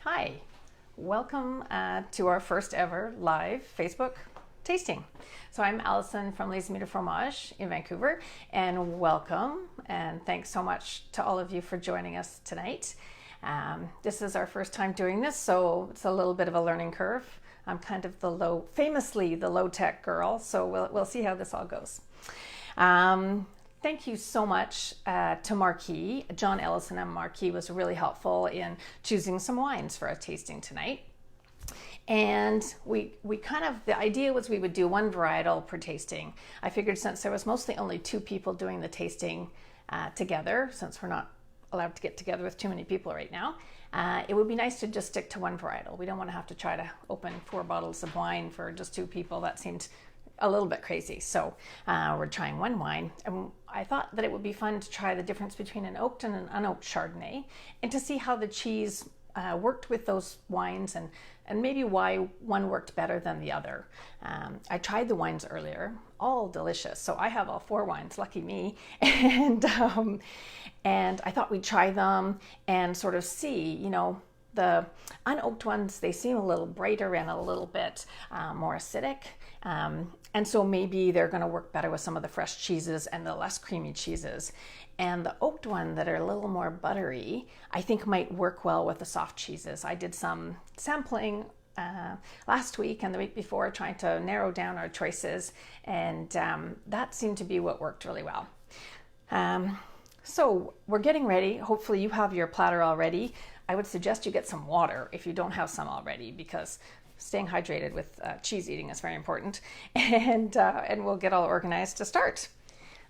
Hi, welcome to our first ever live Facebook tasting. So I'm Allison from Les Amis de Fromage in Vancouver, and welcome and thanks so much to all of you for joining us tonight. This is our first time doing this, so it's a little bit of a learning curve. I'm kind of famously the low-tech girl, so we'll see how this all goes. Thank you so much to Marquis. John Ellison and Marquis was really helpful in choosing some wines for our tasting tonight. And the idea was we would do one varietal per tasting. I figured since there was mostly only two people doing the tasting together, since we're not allowed to get together with too many people right now, it would be nice to just stick to one varietal. We don't want to have to try to open 4 bottles of wine for just 2 people. That seemed a little bit crazy. So we're trying one wine, and I thought that it would be fun to try the difference between an oaked and an unoaked Chardonnay, and to see how the cheese worked with those wines, and maybe why one worked better than the other. I tried the wines earlier, all delicious. So I have all 4 wines, lucky me. And I thought we'd try them and sort of see, the unoaked ones, they seem a little brighter and a little bit more acidic. And so maybe they're going to work better with some of the fresh cheeses and the less creamy cheeses. And the oaked one that are a little more buttery, I think might work well with the soft cheeses. I did some sampling last week and the week before, trying to narrow down our choices. And that seemed to be what worked really well. So we're getting ready. Hopefully you have your platter already. I would suggest you get some water if you don't have some already, because staying hydrated with cheese eating is very important. And we'll get all organized to start.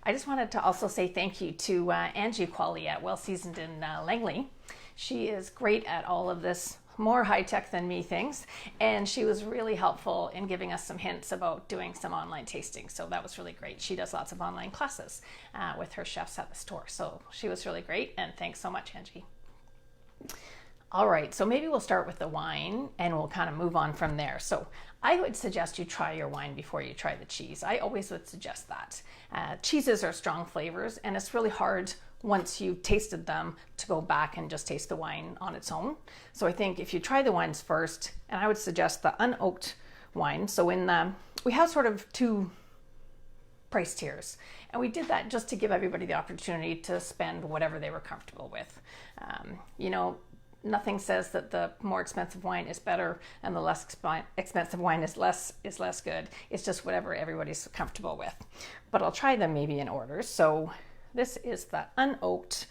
I just wanted to also say thank you to Angie Qualley at Well Seasoned in Langley. She is great at all of this more high-tech than me things, and she was really helpful in giving us some hints about doing some online tasting. So that was really great. She does lots of online classes with her chefs at the store. So she was really great, and thanks so much, Angie. All right, so maybe we'll start with the wine and we'll kind of move on from there. So I would suggest you try your wine before you try the cheese. I always would suggest that. Cheeses are strong flavors, and it's really hard once you've tasted them to go back and just taste the wine on its own. So I think if you try the wines first, and I would suggest the unoaked wine. So we have sort of 2 price tiers, and we did that just to give everybody the opportunity to spend whatever they were comfortable with. Nothing says that the more expensive wine is better and the less expensive wine is less good. It's just whatever everybody's comfortable with. But I'll try them maybe in order. So this is the unoaked.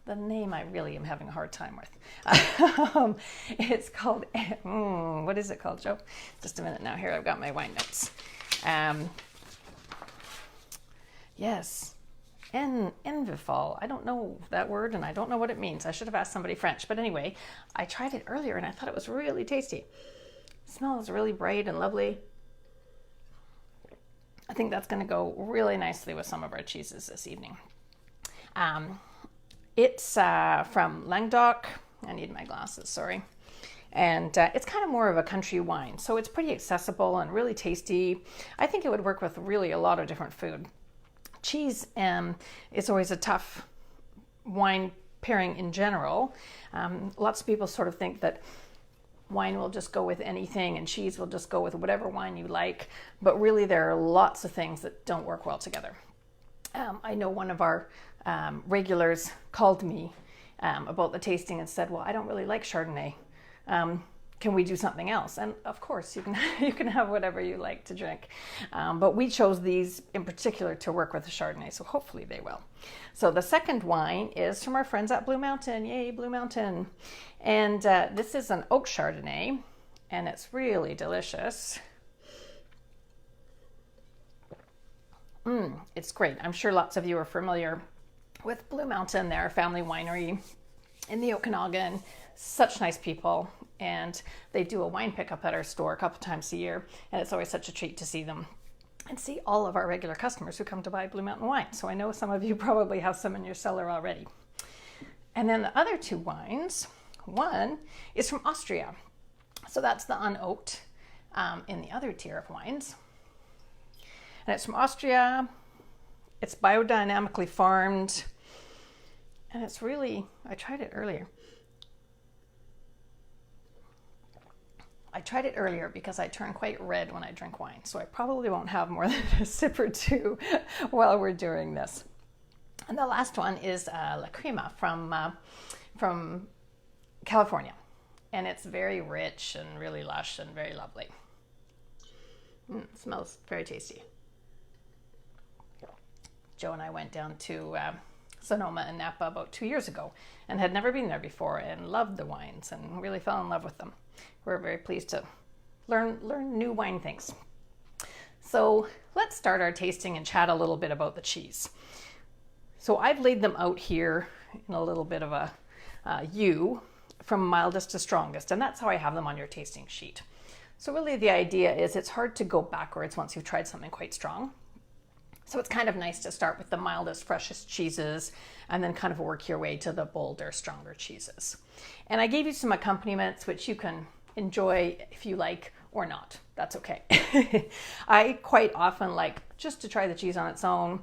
The name I really am having a hard time with. It's called, what is it called, Joe? Just a minute now. Here, I've got my wine notes. Yes. Envyfol. I don't know that word, and I don't know what it means. I should have asked somebody French. But anyway, I tried it earlier and I thought it was really tasty. It smells really bright and lovely. I think that's going to go really nicely with some of our cheeses this evening. It's from Languedoc. I need my glasses, sorry. And it's kind of more of a country wine. So it's pretty accessible and really tasty. I think it would work with really a lot of different food. Cheese is always a tough wine pairing in general. Lots of people sort of think that wine will just go with anything and cheese will just go with whatever wine you like, but really there are lots of things that don't work well together. I know one of our regulars called me about the tasting and said, well, I don't really like Chardonnay. Can we do something else? And of course, you can have whatever you like to drink. But we chose these in particular to work with the Chardonnay, so hopefully they will. So the second wine is from our friends at Blue Mountain. Yay, Blue Mountain. And this is an oak Chardonnay, and it's really delicious. It's great. I'm sure lots of you are familiar with Blue Mountain. They're a family winery in the Okanagan. Such nice people, and they do a wine pickup at our store a couple times a year, and it's always such a treat to see them and see all of our regular customers who come to buy Blue Mountain wine. So I know some of you probably have some in your cellar already. And then the other 2 wines, one is from Austria. So that's the unoaked in the other tier of wines. And it's from Austria. It's biodynamically farmed, and it's really, I tried it earlier. I tried it earlier because I turn quite red when I drink wine, so I probably won't have more than a sip or two while we're doing this. And the last one is La Crema from California, and it's very rich and really lush and very lovely. It smells very tasty. Joe and I went down to Sonoma and Napa about 2 years ago and had never been there before and loved the wines and really fell in love with them. We're very pleased to learn new wine things. So let's start our tasting and chat a little bit about the cheese. So I've laid them out here in a little bit of a U from mildest to strongest, and that's how I have them on your tasting sheet. So really the idea is it's hard to go backwards once you've tried something quite strong. So it's kind of nice to start with the mildest, freshest cheeses and then kind of work your way to the bolder, stronger cheeses. And I gave you some accompaniments which you can enjoy if you like or not. That's okay. I quite often like just to try the cheese on its own.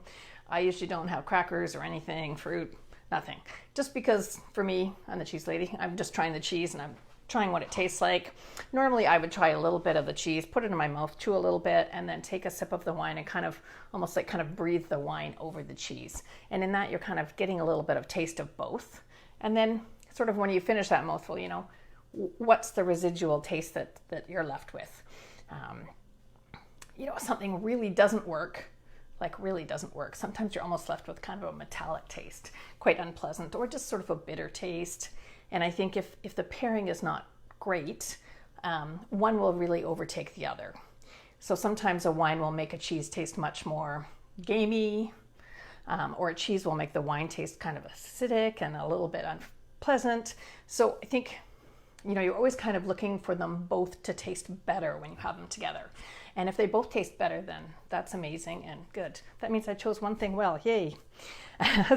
I usually don't have crackers or anything, fruit, nothing. Just because for me, I'm the cheese lady, I'm just trying the cheese and I'm trying what it tastes like. Normally I would try a little bit of the cheese, put it in my mouth, chew a little bit, and then take a sip of the wine and kind of almost like kind of breathe the wine over the cheese. And in that you're kind of getting a little bit of taste of both. And then sort of when you finish that mouthful, you know, what's the residual taste that you're left with? You know, something really doesn't work, like really doesn't work. Sometimes you're almost left with kind of a metallic taste, quite unpleasant, or just sort of a bitter taste. And I think if the pairing is not great, one will really overtake the other. So sometimes a wine will make a cheese taste much more gamey, or a cheese will make the wine taste kind of acidic and a little bit unpleasant. So I think, you know, you're always kind of looking for them both to taste better when you have them together. And if they both taste better, then that's amazing and good. That means I chose one thing well, yay.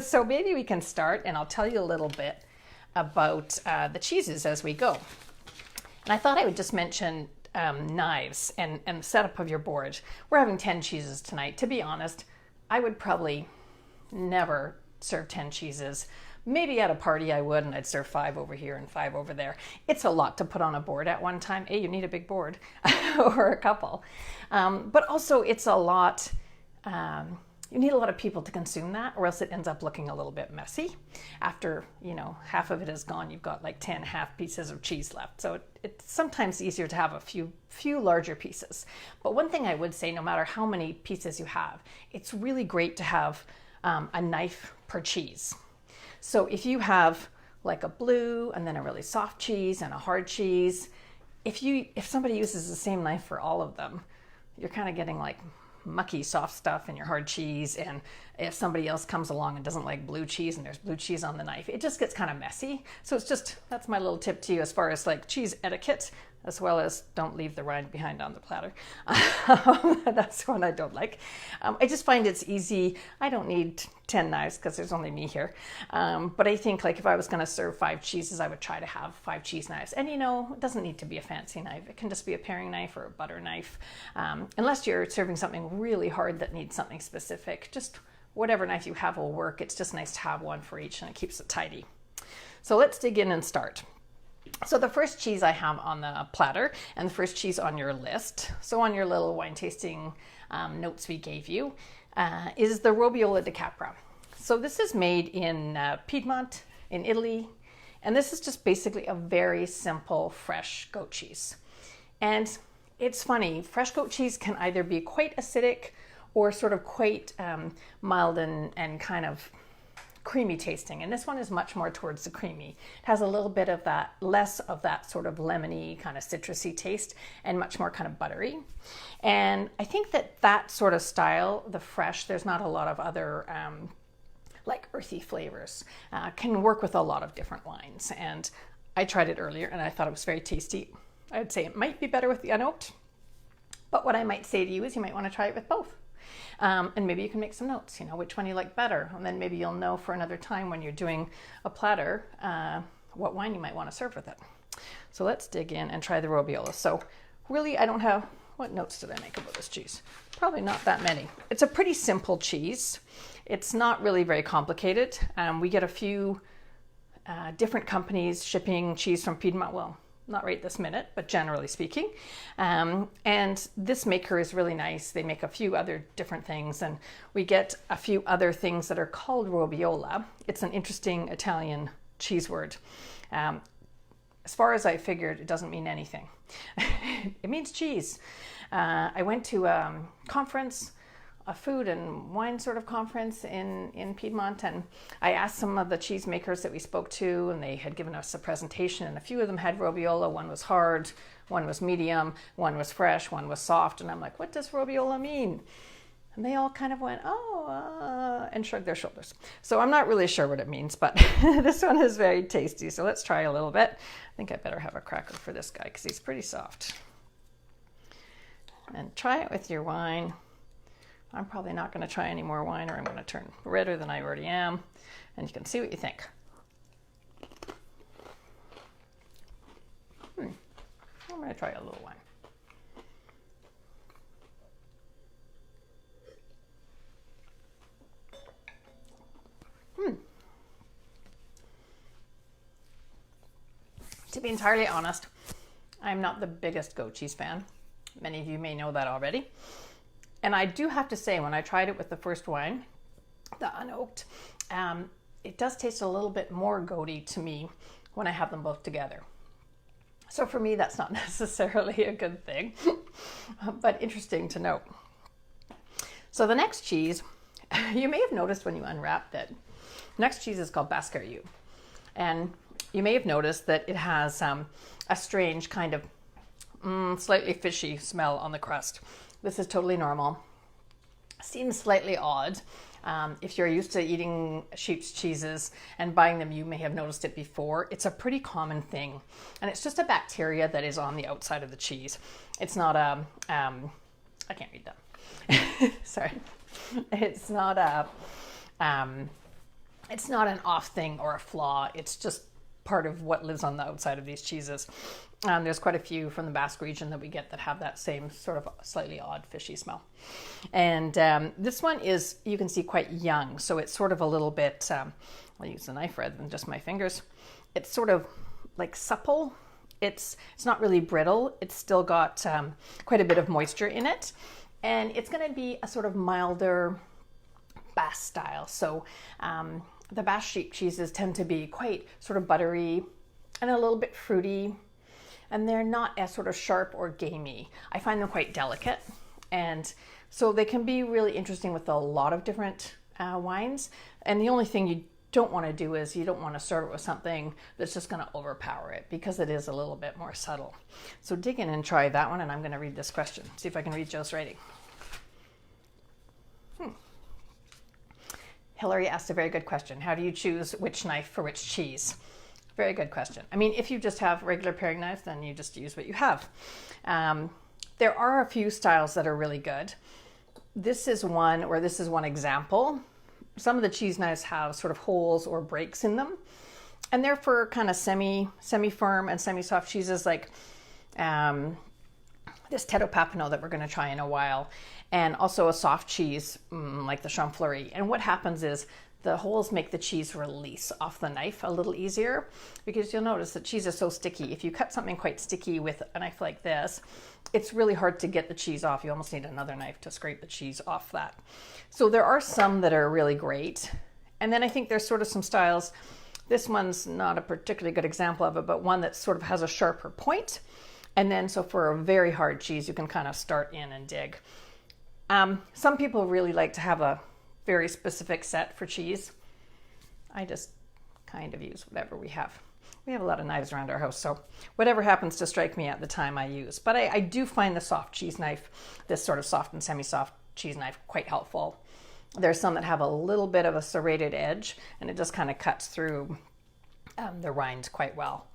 So maybe we can start and I'll tell you a little bit about the cheeses as we go. And I thought I would just mention knives and the setup of your board. We're having 10 cheeses tonight. To be honest, I would probably never serve 10 cheeses. Maybe at a party I would, and I'd serve 5 over here and 5 over there. It's a lot to put on a board at one time. You need a big board or a couple. But also it's a lot, you need a lot of people to consume that, or else it ends up looking a little bit messy. After, you know, half of it is gone, you've got like 10 half pieces of cheese left. So it's sometimes easier to have a few larger pieces. But one thing I would say, no matter how many pieces you have, it's really great to have a knife per cheese. So if you have like a blue and then a really soft cheese and a hard cheese, if somebody uses the same knife for all of them, you're kind of getting like mucky soft stuff in your hard cheese. And if somebody else comes along and doesn't like blue cheese and there's blue cheese on the knife, it just gets kind of messy. So that's my little tip to you as far as like cheese etiquette, as well as don't leave the rind behind on the platter. That's one I don't like. I just find it's easy. I don't need 10 knives because there's only me here. But I think like if I was going to serve 5 cheeses, I would try to have 5 cheese knives. And you know, it doesn't need to be a fancy knife. It can just be a paring knife or a butter knife. Unless you're serving something really hard that needs something specific, just whatever knife you have will work. It's just nice to have one for each and it keeps it tidy. So let's dig in and start. So the first cheese I have on the platter and the first cheese on your list, so on your little wine tasting notes we gave you, is the Robiola de Capra. So this is made in Piedmont in Italy, and this is just basically a very simple fresh goat cheese. And it's funny, fresh goat cheese can either be quite acidic or sort of quite mild and kind of creamy tasting, and this one is much more towards the creamy. It has a little bit of that, less of that sort of lemony kind of citrusy taste and much more kind of buttery. And I think that sort of style, the fresh, there's not a lot of other like earthy flavors, can work with a lot of different wines. And I tried it earlier and I thought it was very tasty. I'd say it might be better with the unoaked, but what I might say to you is you might want to try it with both. And maybe you can make some notes, you know, which one you like better. And then maybe you'll know for another time when you're doing a platter, what wine you might want to serve with it. So let's dig in and try the Robiola. So really, I don't have, what notes did I make about this cheese? Probably not that many. It's a pretty simple cheese. It's not really very complicated. We get a few different companies shipping cheese from Piedmont. Well, not right this minute, but generally speaking. And this maker is really nice. They make a few other different things, and we get a few other things that are called Robiola. It's an interesting Italian cheese word. As far as I figured, it doesn't mean anything. It means cheese. I went to a conference, a food and wine sort of conference in Piedmont, and I asked some of the cheese makers that we spoke to, and they had given us a presentation, and a few of them had Robiola. One was hard, one was medium, one was fresh, one was soft, and I'm like, what does Robiola mean? And they all kind of went, and shrugged their shoulders. So I'm not really sure what it means, but this one is very tasty. So let's try a little bit. I think I better have a cracker for this guy because he's pretty soft. And try it with your wine. I'm probably not going to try any more wine, or I'm going to turn redder than I already am. And you can see what you think. I'm going to try a little wine. To be entirely honest, I'm not the biggest goat cheese fan. Many of you may know that already. And I do have to say, when I tried it with the first wine, the unoaked, it does taste a little bit more goaty to me when I have them both together. So for me, that's not necessarily a good thing, but interesting to note. So the next cheese, you may have noticed when you unwrap that, next cheese is called Baskeriu. And you may have noticed that it has a strange kind of slightly fishy smell on the crust. This is totally normal. Seems slightly odd. If you're used to eating sheep's cheeses and buying them, you may have noticed it before. It's a pretty common thing. And it's just a bacteria that is on the outside of the cheese. It's not a, I can't read that. Sorry. It's not an off thing or a flaw. It's just part of what lives on the outside of these cheeses. There's quite a few from the Basque region that we get that have that same sort of slightly odd fishy smell. And this one is, you can see, quite young. So it's sort of a little bit, I'll use a knife rather than just my fingers. It's sort of like supple. It's not really brittle. It's still got quite a bit of moisture in it. And it's going to be a sort of milder Basque style. So the Basque sheep cheeses tend to be quite sort of buttery and a little bit fruity, and they're not as sort of sharp or gamey. I find them quite delicate, and so they can be really interesting with a lot of different wines. And the only thing you don't want to do is you don't want to start it with something that's just going to overpower it, because it is a little bit more subtle. So dig in and try that one, and I'm going to read this question. See if I can read Joe's writing. Hillary asked a very good question. How do you choose which knife for which cheese? Very good question. I mean, if you just have regular paring knives, then you just use what you have. There are a few styles that are really good. This is one example. Some of the cheese knives have sort of holes or breaks in them, and they're for kind of semi-firm and semi-soft cheeses, like this Teto Papano that we're going to try in a while, and also a soft cheese like the Champfleury. And what happens is the holes make the cheese release off the knife a little easier, because you'll notice that cheese is so sticky. If you cut something quite sticky with a knife like this, it's really hard to get the cheese off. You almost need another knife to scrape the cheese off that. So there are some that are really great. And then I think there's sort of some styles. This one's not a particularly good example of it, but one that sort of has a sharper point. And then so for a very hard cheese, you can kind of start in and dig. Some people really like to have a very specific set for cheese. I just kind of use whatever we have. We have a lot of knives around our house, so whatever happens to strike me at the time I use. But I do find the soft cheese knife, this sort of soft and semi-soft cheese knife, quite helpful. There's some that have a little bit of a serrated edge, and it just kind of cuts through the rind quite well,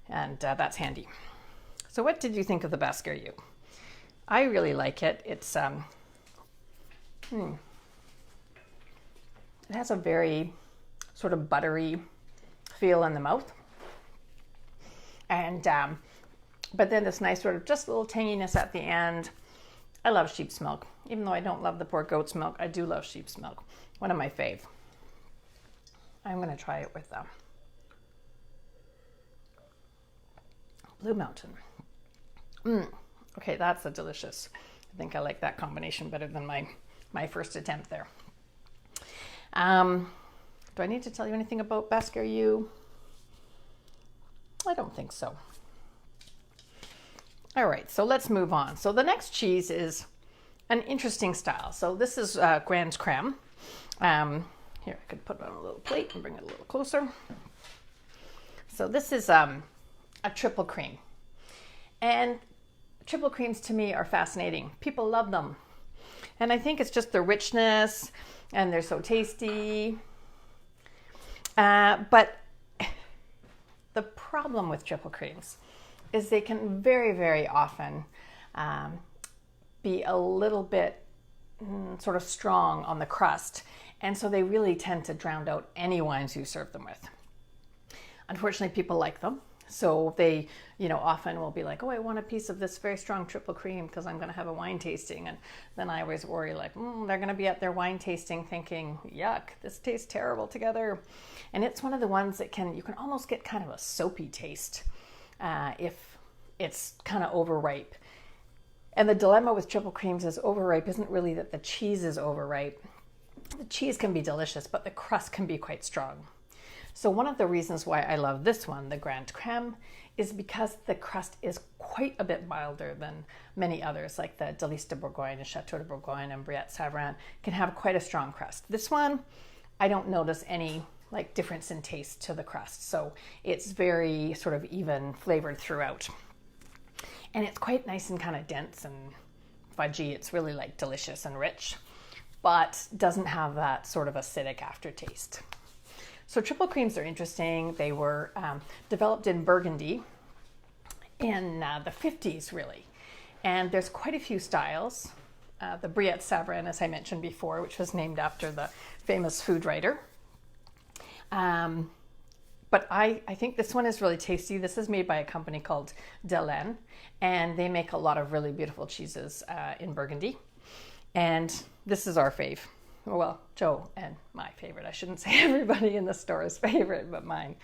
and that's handy. So what did you think of the Baskeriu? I really like it. It's it has a very sort of buttery feel in the mouth, and but then this nice sort of just a little tanginess at the end. I love sheep's milk. Even though I don't love the poor goat's milk, I do love sheep's milk. One of my fave. I'm going to try it with Blue Mountain. Okay, that's a delicious. I think I like that combination better than my first attempt there. Do I need to tell you anything about Baskeriu? I don't think so. All right, so let's move on. So the next cheese is an interesting style. So this is Grand Crème. Here, I could put it on a little plate and bring it a little closer. So this is a triple cream. And triple creams to me are fascinating. People love them. And I think it's just the richness and they're so tasty. But the problem with triple creams is they can very, very often be a little bit sort of strong on the crust. And so they really tend to drown out any wines you serve them with. Unfortunately, people like them. So they, often will be like, oh, I want a piece of this very strong triple cream because I'm going to have a wine tasting. And then I always worry like, they're going to be at their wine tasting thinking, yuck, this tastes terrible together. And it's one of the ones that you can almost get kind of a soapy taste if it's kind of overripe. And the dilemma with triple creams is overripe isn't really that the cheese is overripe. The cheese can be delicious, but the crust can be quite strong. So one of the reasons why I love this one, the Grand Crème, is because the crust is quite a bit milder than many others, like the Délices de Bourgogne and Chateau de Bourgogne and Brillat Savarin can have quite a strong crust. This one, I don't notice any difference in taste to the crust. So it's very sort of even flavored throughout. And it's quite nice and kind of dense and fudgy. It's really delicious and rich, but doesn't have that sort of acidic aftertaste. So triple creams are interesting. They were developed in Burgundy in the 50s, really. And there's quite a few styles. The Brillat Savarin, as I mentioned before, which was named after the famous food writer. But I think this one is really tasty. This is made by a company called Delaine, and they make a lot of really beautiful cheeses in Burgundy. And this is our fave. Well, Joe and my favorite. I shouldn't say everybody in the store's favorite, but mine.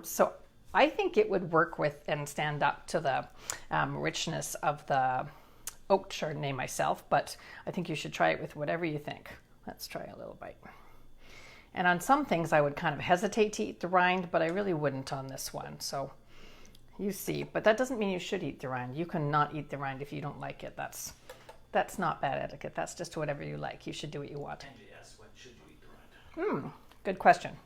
So I think it would work with and stand up to the richness of the oak Chardonnay myself, but I think you should try it with whatever you think. Let's try a little bite. And on some things I would kind of hesitate to eat the rind, but I really wouldn't on this one. So you see, but that doesn't mean you should eat the rind. You can not eat the rind if you don't like it. That's not bad etiquette. That's just whatever you like. You should do what you want. Angie asks, when should you eat the rind? Good question.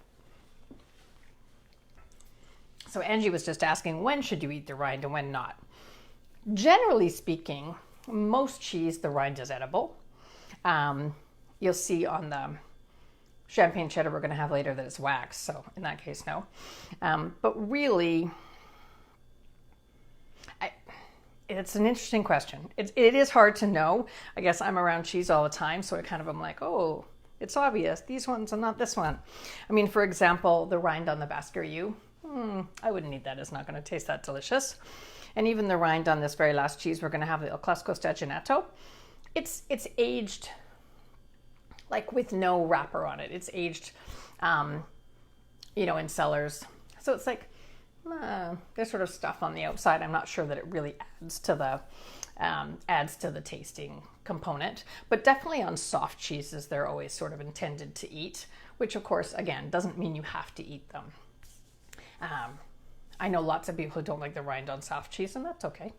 So Angie was just asking, when should you eat the rind and when not? Generally speaking, most cheese, the rind is edible. You'll see on the champagne cheddar we're going to have later that it's wax. So in that case, no. But really, it's an interesting question. It is hard to know. I guess I'm around cheese all the time, so I'm like, oh, it's obvious. These ones are not this one. I mean, for example, the rind on the Baskeriu, I wouldn't eat that. It's not going to taste that delicious. And even the rind on this very last cheese we're going to have, the Classicos De Genetto, it's aged with no wrapper on it. It's aged, in cellars. So it's there's sort of stuff on the outside. I'm not sure that it really adds to the tasting component, but definitely on soft cheeses, they're always sort of intended to eat, which of course, again, doesn't mean you have to eat them. I know lots of people who don't like the rind on soft cheese, and that's okay.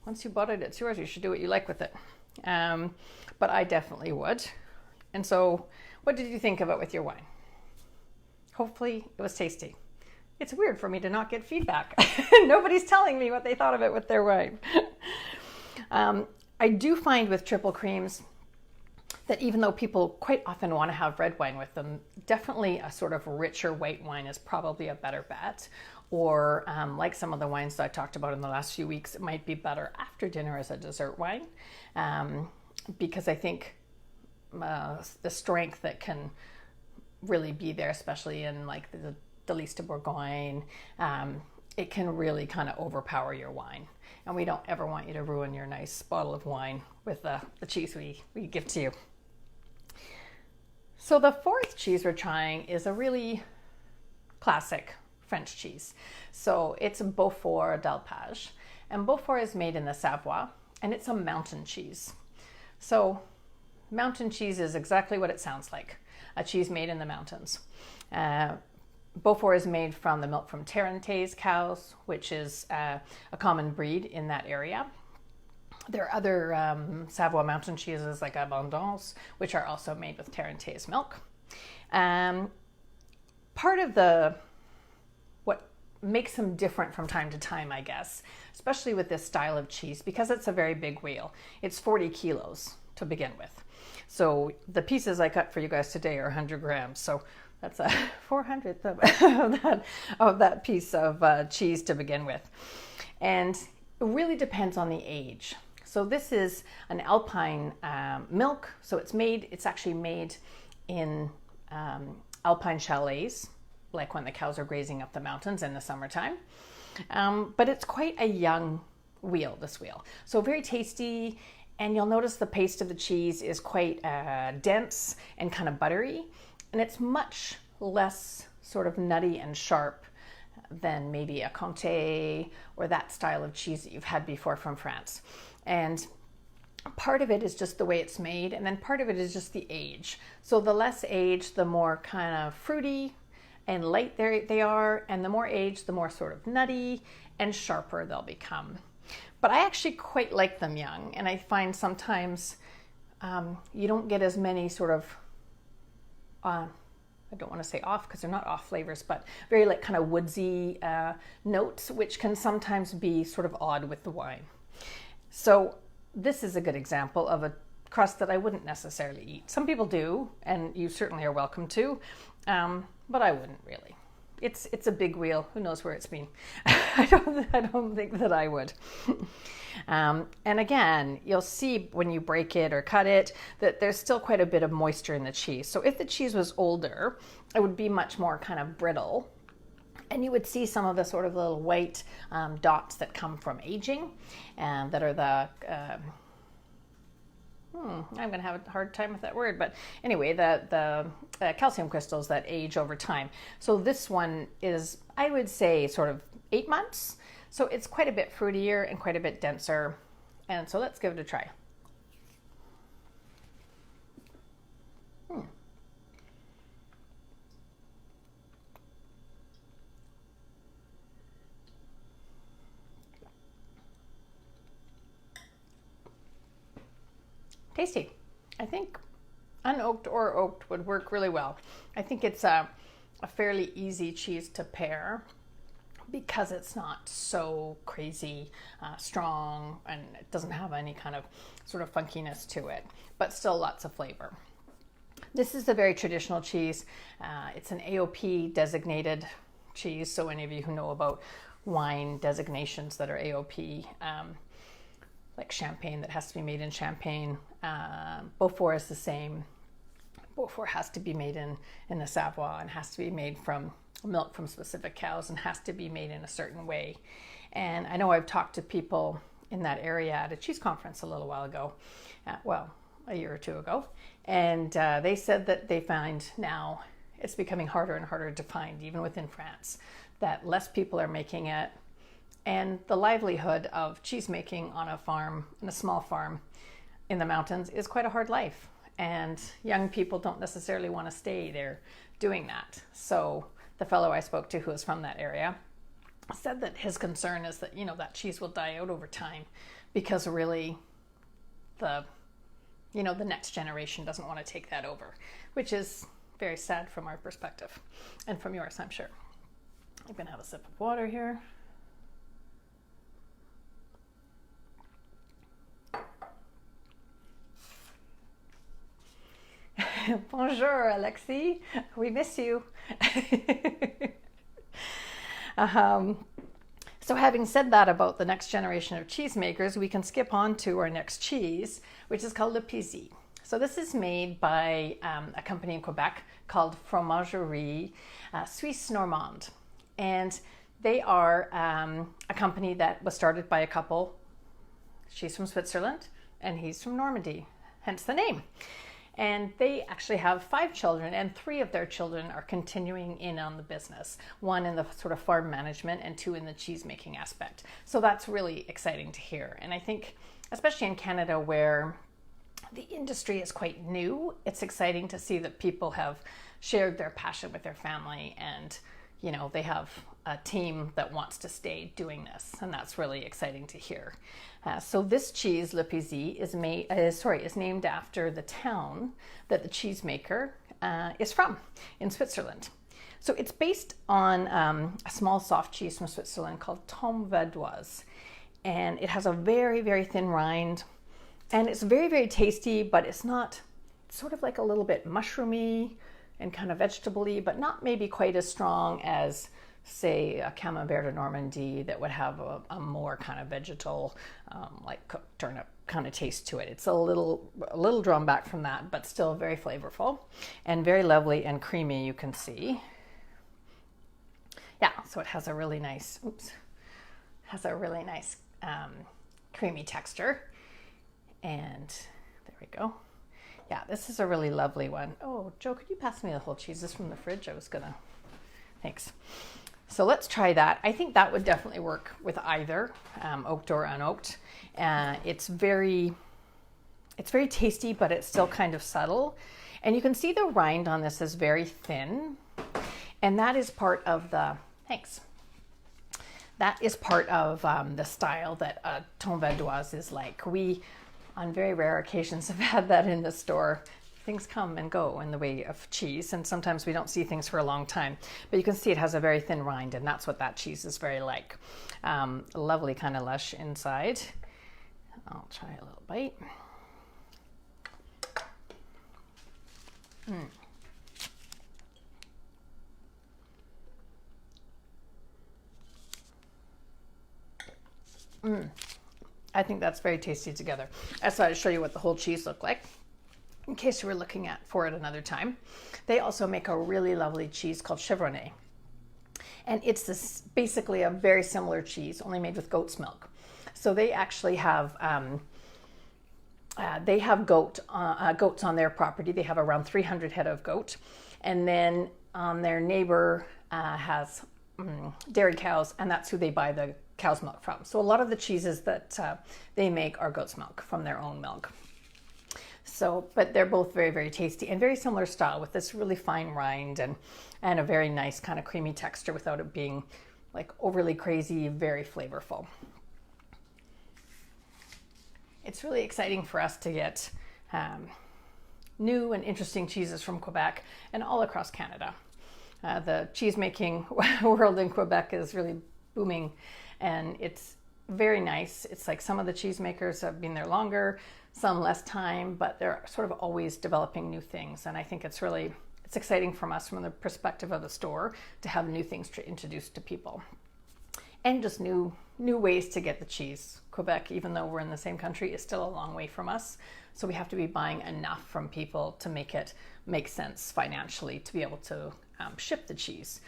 Once you bought it, it's yours. You should do what you like with it. But I definitely would. And so what did you think of it with your wine? Hopefully it was tasty. It's weird for me to not get feedback. Nobody's telling me what they thought of it with their wine. I do find with triple creams that even though people quite often want to have red wine with them, definitely a sort of richer white wine is probably a better bet. Or like some of the wines that I talked about in the last few weeks, it might be better after dinner as a dessert wine. Because I think the strength that can really be there, especially in the Délices de Bourgogne, it can really kind of overpower your wine. And we don't ever want you to ruin your nice bottle of wine with the cheese we give to you. So the fourth cheese we're trying is a really classic French cheese. So it's a Beaufort d'Alpage. And Beaufort is made in the Savoie, and it's a mountain cheese. So mountain cheese is exactly what it sounds like, a cheese made in the mountains. Beaufort is made from the milk from Tarentaise cows, which is a common breed in that area. There are other Savoie mountain cheeses like Abondance, which are also made with Tarentaise milk. Part of what makes them different from time to time, I guess, especially with this style of cheese, because it's a very big wheel. It's 40 kilos to begin with. So the pieces I cut for you guys today are 100 grams. So that's a 400th of that piece of cheese to begin with. And it really depends on the age. So this is an alpine milk. So it's actually made in alpine chalets, like when the cows are grazing up the mountains in the summertime. But it's quite a young wheel, this wheel. So very tasty. And you'll notice the paste of the cheese is quite dense and kind of buttery. And it's much less sort of nutty and sharp than maybe a Comté or that style of cheese that you've had before from France. And part of it is just the way it's made, and then part of it is just the age. So the less age, the more kind of fruity and light they are, and the more age, the more sort of nutty and sharper they'll become. But I actually quite like them young, and I find sometimes you don't get as many sort of I don't want to say off because they're not off flavors, but very like kind of woodsy notes, which can sometimes be sort of odd with the wine. So this is a good example of a crust that I wouldn't necessarily eat. Some people do, and you certainly are welcome to, but I wouldn't really. It's a big wheel. Who knows where it's been? I don't think that I would. And again, you'll see when you break it or cut it that there's still quite a bit of moisture in the cheese. So if the cheese was older, it would be much more kind of brittle. And you would see some of the sort of little white dots that come from aging, and that are the I'm going to have a hard time with that word, but anyway, the calcium crystals that age over time. So this one is, I would say, sort of 8 months. So it's quite a bit fruitier and quite a bit denser. And so let's give it a try. Tasty. I think unoaked or oaked would work really well. I think it's a fairly easy cheese to pair because it's not so crazy strong, and it doesn't have any kind of sort of funkiness to it, but still lots of flavor. This is a very traditional cheese. It's an AOP designated cheese, so any of you who know about wine designations that are AOP, like Champagne that has to be made in Champagne. Beaufort is the same. Beaufort has to be made in the Savoie and has to be made from milk from specific cows and has to be made in a certain way. And I know I've talked to people in that area at a cheese conference a little while ago, a year or two ago, and they said that they find now it's becoming harder and harder to find, even within France, that less people are making it. And the livelihood of cheese making on a farm, on a small farm in the mountains, is quite a hard life. And young people don't necessarily want to stay there doing that. So the fellow I spoke to who was from that area said that his concern is that, that cheese will die out over time because really the next generation doesn't want to take that over, which is very sad from our perspective and from yours, I'm sure. I'm going to have a sip of water here. Bonjour, Alexis. We miss you. So having said that about the next generation of cheesemakers, we can skip on to our next cheese, which is called le Pizy. So this is made by a company in Quebec called FROMAGE Suisse Normande. And they are a company that was started by a couple. She's from Switzerland and he's from Normandy, hence the name. And they actually have 5 children, and 3 of their children are continuing in on the business. 1 in the sort of farm management and 2 in the cheese making aspect. So that's really exciting to hear. And I think, especially in Canada where the industry is quite new, it's exciting to see that people have shared their passion with their family, and you know, they have a team that wants to stay doing this, and that's really exciting to hear. So this cheese, Le Pizy, is named after the town that the cheesemaker is from in Switzerland. So it's based on a small soft cheese from Switzerland called Tome Vaudoise, and it has a very, very thin rind, and it's very, very tasty, but it's not, it's sort of like a little bit mushroomy and kind of vegetable-y, but not maybe quite as strong as, say, a Camembert de Normandie that would have a more kind of vegetal, like cooked turnip kind of taste to it. It's a little drawn back from that, but still very flavorful and very lovely and creamy, you can see. Yeah, so it has a really nice, creamy texture. And there we go. Yeah, this is a really lovely one. Oh, Joe, could you pass me the whole cheeses from the fridge? Thanks. So let's try that. I think that would definitely work with either oaked or unoaked. It's very tasty, but it's still kind of subtle. And you can see the rind on this is very thin. And that is part of the, that is part of the style that Tome Vaudoise is like. We, on very rare occasions, have had that in the store. Things come and go in the way of cheese, and sometimes we don't see things for a long time. But you can see it has a very thin rind, and that's what that cheese is very like. Lovely kind of lush inside. I'll try a little bite. I think that's very tasty together. I thought I'd show you what the whole cheese looked like, in case you were looking for it another time. They also make a really lovely cheese called Chardonnay. And it's basically a very similar cheese, only made with goat's milk. So they actually have, goats on their property. They have around 300 head of goat. And then their neighbor has dairy cows, and that's who they buy the cow's milk from. So a lot of the cheeses that they make are goat's milk from their own milk. So, but they're both very, very tasty and very similar style, with this really fine rind and a very nice kind of creamy texture without it being like overly crazy, very flavorful. It's really exciting for us to get new and interesting cheeses from Quebec and all across Canada. The cheese making world in Quebec is really booming, and it's very nice. It's like some of the cheesemakers have been there longer, some less time, but they're sort of always developing new things. And I think it's exciting from us, from the perspective of the store, to have new things to introduce to people. And just new ways to get the cheese. Quebec, even though we're in the same country, is still a long way from us. So we have to be buying enough from people to make it make sense financially to be able to ship the cheese.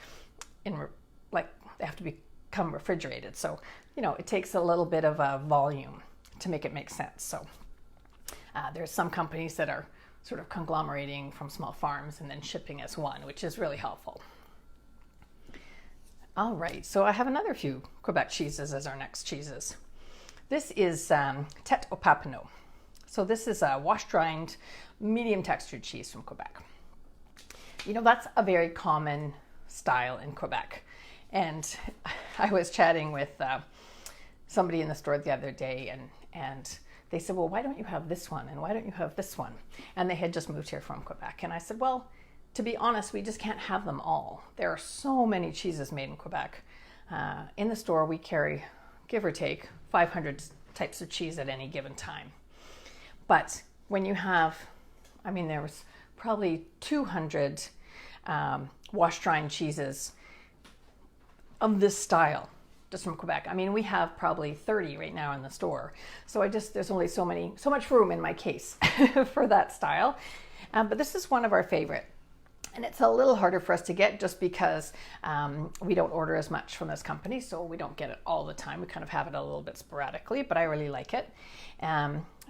They have to become refrigerated. So, you know, it takes a little bit of a volume to make it make sense. So there's some companies that are sort of conglomerating from small farms and then shipping as one, which is really helpful. All right, so I have another few Quebec cheeses as our next cheeses. This is Teto Papano. So this is a wash-dried, medium textured cheese from Quebec. You know, that's a very common style in Quebec. And I was chatting with somebody in the store the other day, and they said, well, why don't you have this one? And why don't you have this one? And they had just moved here from Quebec. And I said, well, to be honest, we just can't have them all. There are so many cheeses made in Quebec. In the store, we carry, give or take, 500 types of cheese at any given time. But when you have, I mean, there was probably 200 wash-dried cheeses of this style, just from Quebec. I mean, we have probably 30 right now in the store. So there's only so much room in my case for that style. But this is one of our favorite. And it's a little harder for us to get just because we don't order as much from this company, so we don't get it all the time. We kind of have it a little bit sporadically, but I really like it.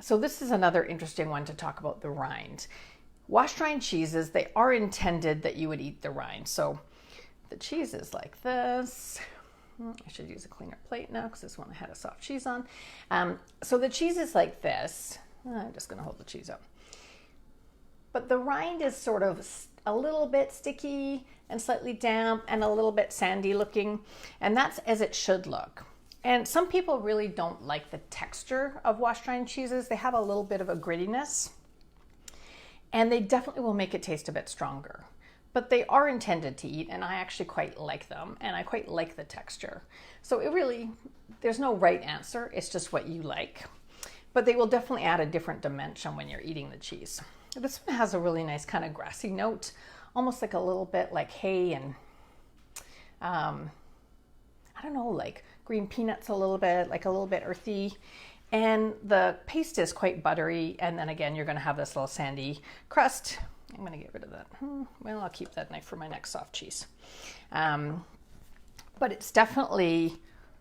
So this is another interesting one to talk about the rind. Washed rind cheeses, they are intended that you would eat the rind. So the cheese is like this. I should use a cleaner plate now because this one I had a soft cheese on. So the cheese is like this. I'm just going to hold the cheese up. But the rind is sort of a little bit sticky and slightly damp and a little bit sandy looking. And that's as it should look. And some people really don't like the texture of washed rind cheeses. They have a little bit of a grittiness. And they definitely will make it taste a bit stronger. But they are intended to eat, and I actually quite like them, and I quite like the texture. So it really, there's no right answer, it's just what you like. But they will definitely add a different dimension when you're eating the cheese. This one has a really nice kind of grassy note, almost like a little bit like hay and, I don't know, like green peanuts a little bit, like a little bit earthy. And the paste is quite buttery, and then again, you're gonna have this little sandy crust. I'm going to get rid of that. Well, I'll keep that knife for my next soft cheese. But it's definitely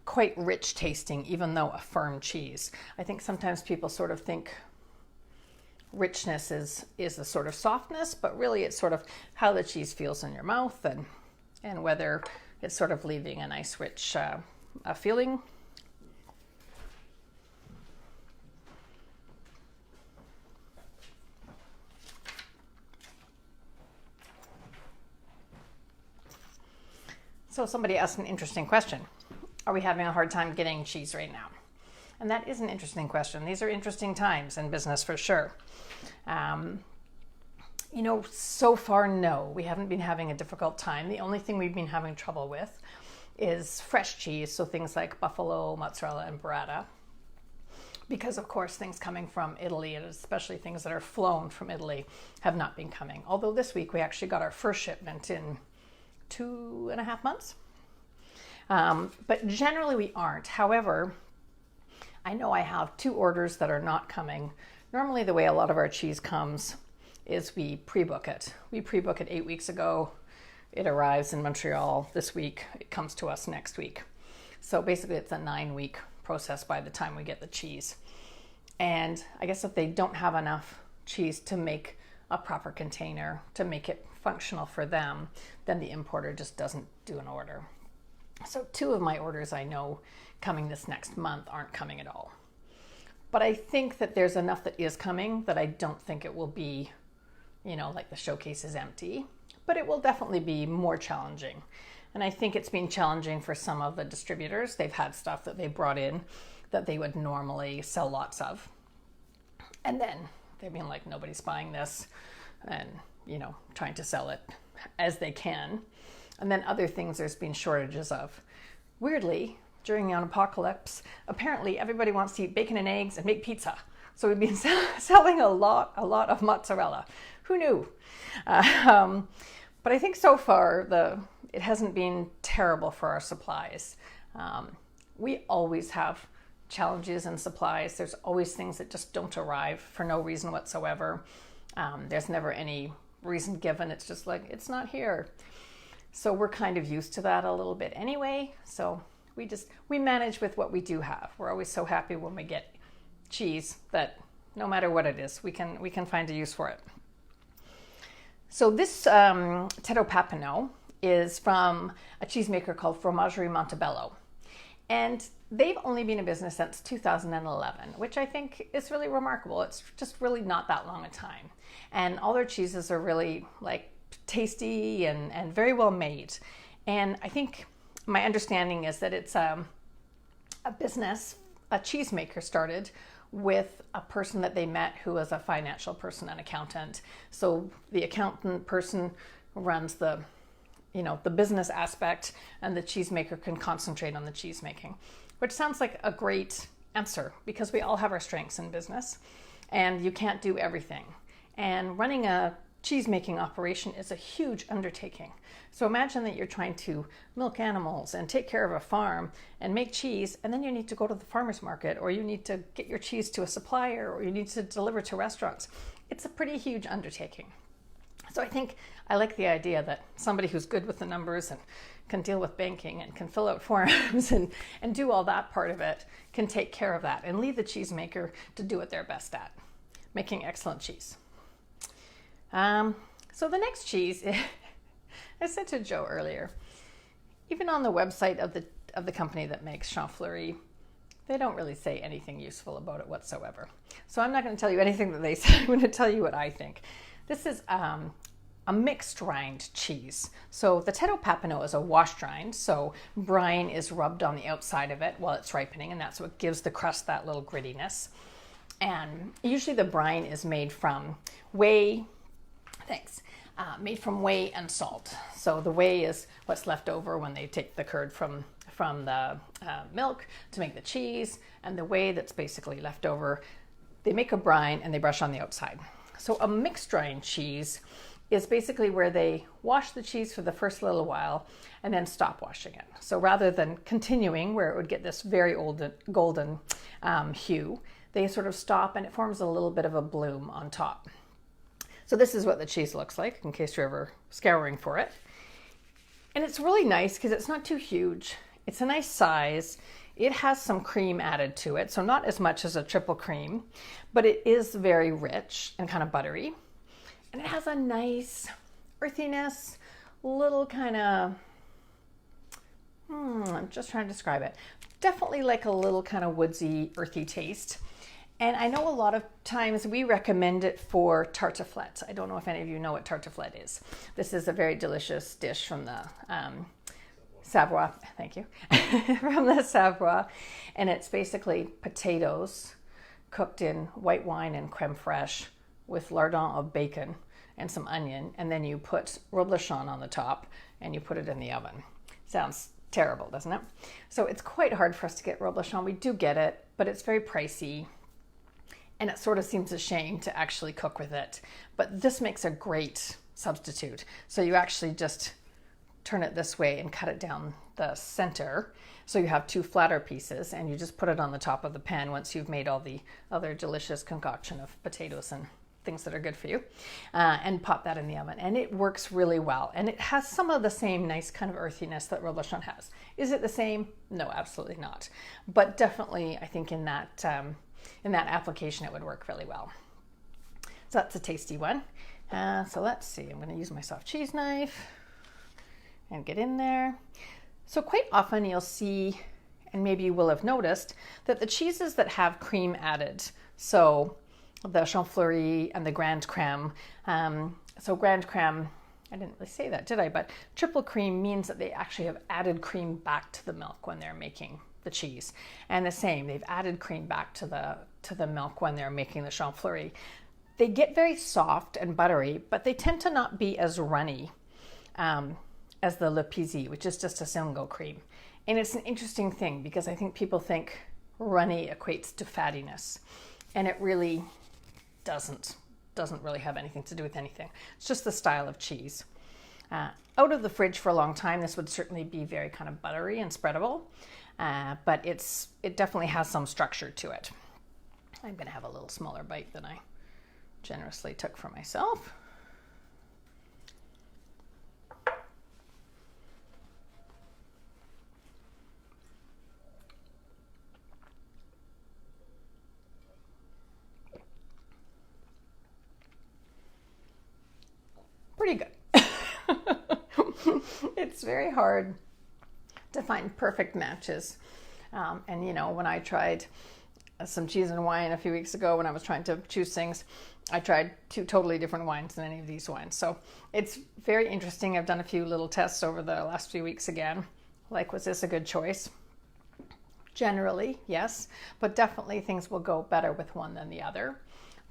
quite rich tasting, even though a firm cheese. I think sometimes people sort of think richness is the sort of softness, but really it's sort of how the cheese feels in your mouth and whether it's sort of leaving a nice rich feeling. So somebody asked an interesting question. Are we having a hard time getting cheese right now? And that is an interesting question. These are interesting times in business for sure. So far, no, we haven't been having a difficult time. The only thing we've been having trouble with is fresh cheese. So things like buffalo, mozzarella, and burrata. Because of course, things coming from Italy, and especially things that are flown from Italy, have not been coming. Although this week we actually got our first shipment in 2.5 months. But generally we aren't. However, I know I have 2 orders that are not coming. Normally the way a lot of our cheese comes is we pre-book it. We pre-book it 8 weeks ago. It arrives in Montreal this week. It comes to us next week. So basically it's a 9-week process by the time we get the cheese. And I guess if they don't have enough cheese to make a proper container to make it functional for them, then the importer just doesn't do an order. So 2 of my orders I know coming this next month aren't coming at all. But I think that there's enough that is coming that I don't think it will be, like the showcase is empty, but it will definitely be more challenging. And I think it's been challenging for some of the distributors. They've had stuff that they brought in that they would normally sell lots of. And then they've been like, nobody's buying this, and trying to sell it as they can. And then other things there's been shortages of. Weirdly, during the apocalypse, apparently everybody wants to eat bacon and eggs and make pizza. So we've been selling a lot of mozzarella. Who knew? But I think so far it hasn't been terrible for our supplies. We always have challenges in supplies. There's always things that just don't arrive for no reason whatsoever. There's never any reason given. It's just like, it's not here. So we're kind of used to that a little bit anyway. So we manage with what we do have. We're always so happy when we get cheese that no matter what it is, we can find a use for it. So this Teto Papano is from a cheesemaker called Fromagerie Montebello. And they've only been in business since 2011, which I think is really remarkable. It's just really not that long a time. And all their cheeses are really like tasty and very well made. And I think my understanding is that it's a business a cheesemaker started with a person that they met who was a financial person, an accountant. So the accountant person runs the business aspect, and the cheesemaker can concentrate on the cheese making, which sounds like a great answer because we all have our strengths in business and you can't do everything. And running a cheese making operation is a huge undertaking. So imagine that you're trying to milk animals and take care of a farm and make cheese, and then you need to go to the farmer's market, or you need to get your cheese to a supplier, or you need to deliver to restaurants. It's a pretty huge undertaking. So I think I like the idea that somebody who's good with the numbers and can deal with banking and can fill out forms and do all that part of it can take care of that and leave the cheesemaker to do what they're best at, making excellent cheese. So the next cheese, I said to Joe earlier, even on the website of the company that makes Champfleury, they don't really say anything useful about it whatsoever. So I'm not going to tell you anything that they say. I'm going to tell you what I think. This is a mixed rind cheese. So the Teto Papano is a washed rind, so brine is rubbed on the outside of it while it's ripening, and that's what gives the crust that little grittiness. And usually the brine is made from whey, made from whey and salt. So the whey is what's left over when they take the curd from the milk to make the cheese, and the whey that's basically left over, they make a brine and they brush on the outside. So a mixed rind cheese is basically where they wash the cheese for the first little while and then stop washing it. So rather than continuing where it would get this very golden hue, they sort of stop and it forms a little bit of a bloom on top. So this is what the cheese looks like in case you're ever scouring for it. And it's really nice because it's not too huge. It's a nice size. It has some cream added to it, so not as much as a triple cream, but it is very rich and kind of buttery. And it has a nice earthiness, little kind of, I'm just trying to describe it. Definitely like a little kind of woodsy, earthy taste. And I know a lot of times we recommend it for tartiflette. I don't know if any of you know what tartiflette is. This is a very delicious dish from the Savoie, thank you, from the Savoie. And it's basically potatoes cooked in white wine and creme fraiche with lardon of bacon and some onion. And then you put reblochon on the top and you put it in the oven. Sounds terrible, doesn't it? So it's quite hard for us to get reblochon. We do get it, but it's very pricey. And it sort of seems a shame to actually cook with it. But this makes a great substitute. So you actually just turn it this way and cut it down the center. So you have two flatter pieces and you just put it on the top of the pan once you've made all the other delicious concoction of potatoes and things that are good for you, and pop that in the oven. And it works really well. And it has some of the same nice kind of earthiness that reblochon has. Is it the same? No, absolutely not. But definitely, I think in that application, it would work really well. So that's a tasty one. So let's see, I'm going to use my soft cheese knife and get in there. So quite often you'll see, and maybe you will have noticed, that the cheeses that have cream added, so the Champfleury and the Grande Crème, so Grande Crème, I didn't really say that, did I? But triple cream means that they actually have added cream back to the milk when they're making the cheese. And the same, they've added cream back to the milk when they're making the Champfleury. They get very soft and buttery, but they tend to not be as runny as the Le Pizy, which is just a single cream. And it's an interesting thing because I think people think runny equates to fattiness, and it really doesn't really have anything to do with anything. It's just the style of cheese. Out of the fridge for a long time, this would certainly be very kind of buttery and spreadable, but it definitely has some structure to it. I'm going to have a little smaller bite than I generously took for myself. Pretty good. It's very hard to find perfect matches. And you know, when I tried some cheese and wine a few weeks ago when I was trying to choose things, I tried two totally different wines than any of these wines. So it's very interesting. I've done a few little tests over the last few weeks again. Like, was this a good choice? Generally, yes, but definitely things will go better with one than the other.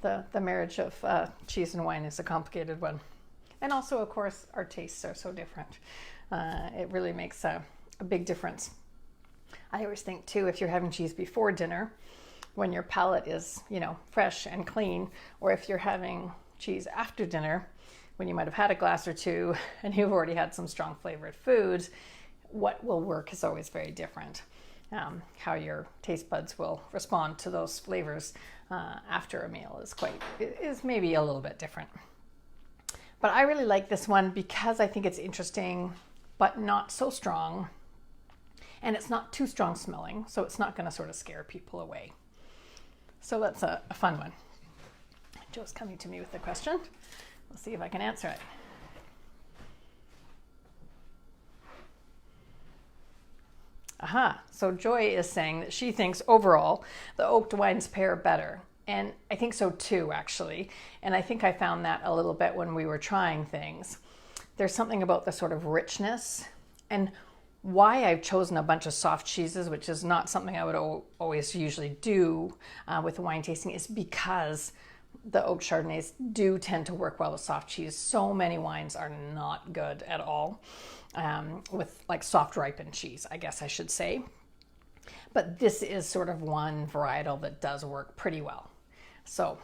The marriage of cheese and wine is a complicated one. And also, of course, our tastes are so different. It really makes a big difference. I always think, too, if you're having cheese before dinner, when your palate is, you know, fresh and clean, or if you're having cheese after dinner, when you might have had a glass or two and you've already had some strong flavored foods, what will work is always very different. How your taste buds will respond to those flavors after a meal is maybe a little bit different. But I really like this one because I think it's interesting, but not so strong. And it's not too strong smelling, so it's not going to sort of scare people away. So that's a fun one. Joe's coming to me with a question. Let's see if I can answer it. Aha, so Joy is saying that she thinks overall the oaked wines pair better. And I think so too, actually. And I think I found that a little bit when we were trying things. There's something about the sort of richness, and why I've chosen a bunch of soft cheeses, which is not something I would always usually do with wine tasting, is because the oaked Chardonnays do tend to work well with soft cheese. So many wines are not good at all with like soft ripened cheese, I guess I should say. But this is sort of one varietal that does work pretty well. So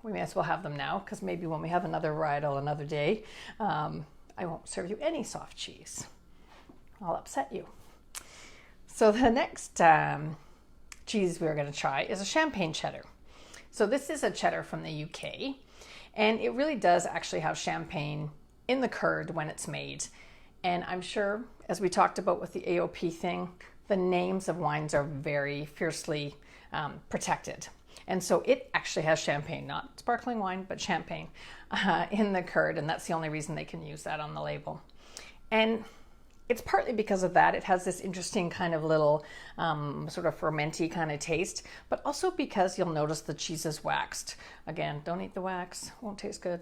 we may as well have them now, because maybe when we have another varietal another day, I won't serve you any soft cheese. I'll upset you. So the next cheese we're going to try is a champagne cheddar. So this is a cheddar from the UK, and it really does actually have champagne in the curd when it's made. And I'm sure, as we talked about with the AOP thing, the names of wines are very fiercely protected. And so it actually has champagne, not sparkling wine, but champagne in the curd, and that's the only reason they can use that on the label. And it's partly because of that. It has this interesting kind of little sort of fermenty kind of taste, but also because you'll notice the cheese is waxed. Again, don't eat the wax, won't taste good.